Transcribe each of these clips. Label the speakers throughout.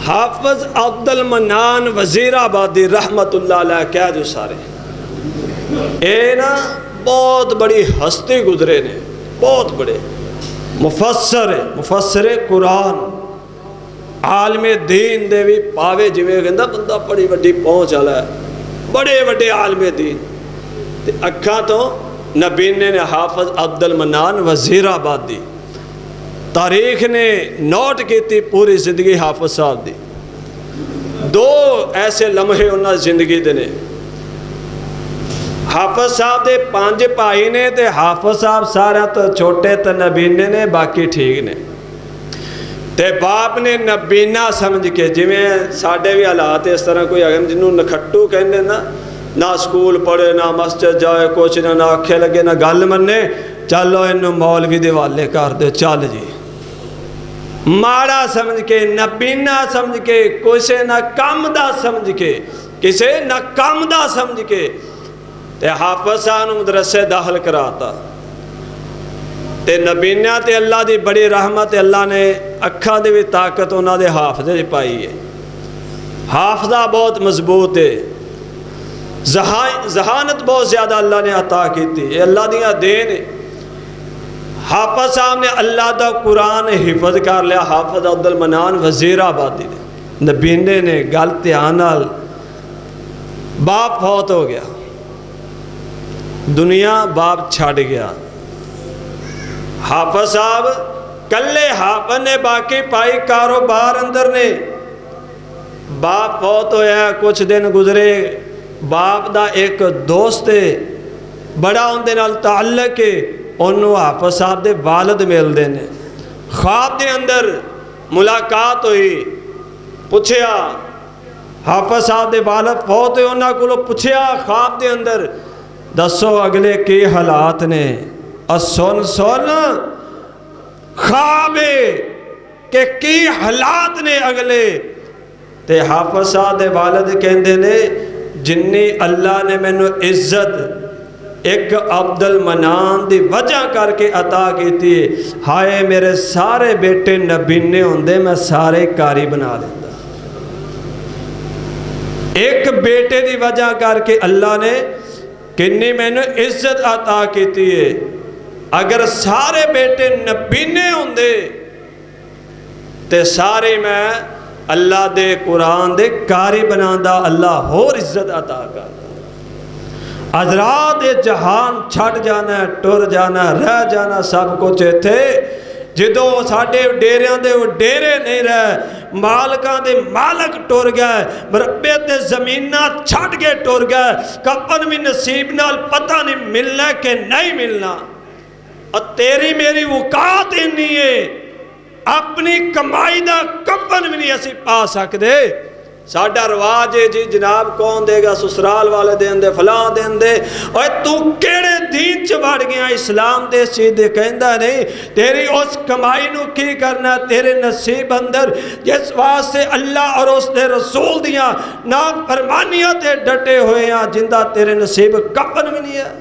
Speaker 1: हाफिज Abdul mannan Wazirabadi रहमतुल्लाह अलैह कह दो सारे, ये ना बहुत बड़ी हस्ती गुजरे ने, बहुत बड़े मुफस्सर कुरान, आलमे दीन दे भी पावे, जिवें कहंदा बंदा बड़ी वड्डी पहुँच वाला है, बड़े वड्डे आलमे दीन ते अखा तो नबीने ने हाफिज अब्दुल मन्नान वजीराबादी तारीख ने नोट की पूरी जिंदगी हाफिज साहब की। दो ऐसे लम्हे उन्होंने जिंदगी दे ने, हाफिज साहब के 5 भाई ने ते हाफिज साहब सारे तो छोटे तो नबीने ने, बाकी ठीक ने। ते बाप ने नबीना समझ के, जिमें साढ़े भी हालात इस तरह कोई अगर जिन्होंने नखट्टू कहते ना स्कूल पढ़े ना मस्जिद जाए कुछ ना आखे लगे ना गल मने, चलो इनू मौलवी दे वाले कर दो, चल जी, माड़ा समझ के नबीना समझ के, किसे ना कम दा समझ के, किसे ना कम दा समझ के ते हाफिज साहब नूं मदरसे दाखिल कराता। ते नबीना ते अल्लाह दी बड़ी रहमत, अल्लाह ने अखा दी भी ताकत उन्होंने हाफिजे च पाई है। हाफिजा बहुत मजबूत है, जहानत बहुत ज़्यादा अल्लाह ने अता की, अल्लाह दियां देन है। हाफिज साहब ने अल्लाह का कुरान हिफज कर लिया। हाफिज अब्दुल मन्नान वजीराबादी ने, नबीने ने गल ध्यान नाल, बाप फौत हो गया, दुनिया बाप छड़ गया, हाफिज साहब कल्ले हाफिज ने, बाकी पाई कारोबार अंदर ने। बाप फौत होया, कुछ दिन गुजरे, बाप दा एक दोस्त है बड़ा उनके नाल ताल्लुक है, उन्होंने हाफिज साहब के वालिद मिलते हैं। ख्वाब के अंदर मुलाकात हुई, पूछया हाफिज साहब के वालिद फौत हुए, उन्होंने को पूछया ख्वाब के अंदर, दसो अगले की हालात ने। सुन ख्वाब के की हालात ने अगले। ते हाफिज साहब के वालिद कहते ने, जिन्नी अल्लाह ने मैनू इज्जत एक अब्दुल मन्नान की वजह करके अता की, हाय मेरे सारे बेटे नबीने होंदे मैं सारे कारी बना देता। एक बेटे की वजह करके अल्लाह ने किन्नी मैनू इज्जत अता की है। अगर सारे बेटे नबीने होंदे ते सारे मैं अल्लाह दे कुरान दे कारी बनांदा, अल्लाह होर इज्जत अता कर। हज़रात ये जहान छड़ जाना, टुर जाना, रह जाना सब कुछ इत्थे। जो साडे डेरियां दे वो डेरे नहीं रहे, मालकां दे मालक टुर गए, मरबे ते जमीनां छड़ के टुर गए, कपन भी नसीब नाल पता नहीं मिलना कि नहीं मिलना। और तेरी मेरी औकात इन्नी है, अपनी कमाई का कपन भी नहीं असी पा सकते। साडा रिवाज है जी जनाब कौन देगा, ससुराल वाले देन दे, फलां देन दे। और तू केड़े दीन च वड़ गया, इस्लाम दे चीज दे कहंदा नहीं। तेरी उस कमाई नू की करना, तेरे नसीब अंदर जिस वास्ते अल्लाह और उसके रसूल दियां ना फरमानियां ते डटे हुए हैं, जिंदा तेरे नसीब कपन भी नहीं है।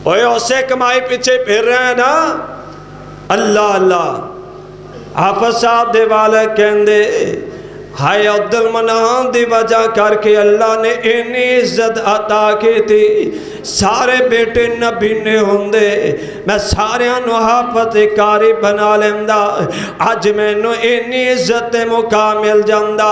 Speaker 1: ओए उसे कमाई पीछे फिर रहे हैं ना। अल्लाह अल्लाह। हाफिज साहब दे वाले कहंदे, हाय अब्दुल मन्नान दी वजह करके अल्लाह ने इन्नी इज्जत अता की थी। सारे बेटे नबीने होंदे, मैं सारियां नू हाफिज कारी बना लेंदा। अज मैनू इन्नी इज्जत ते मुकाम मिल जांदा।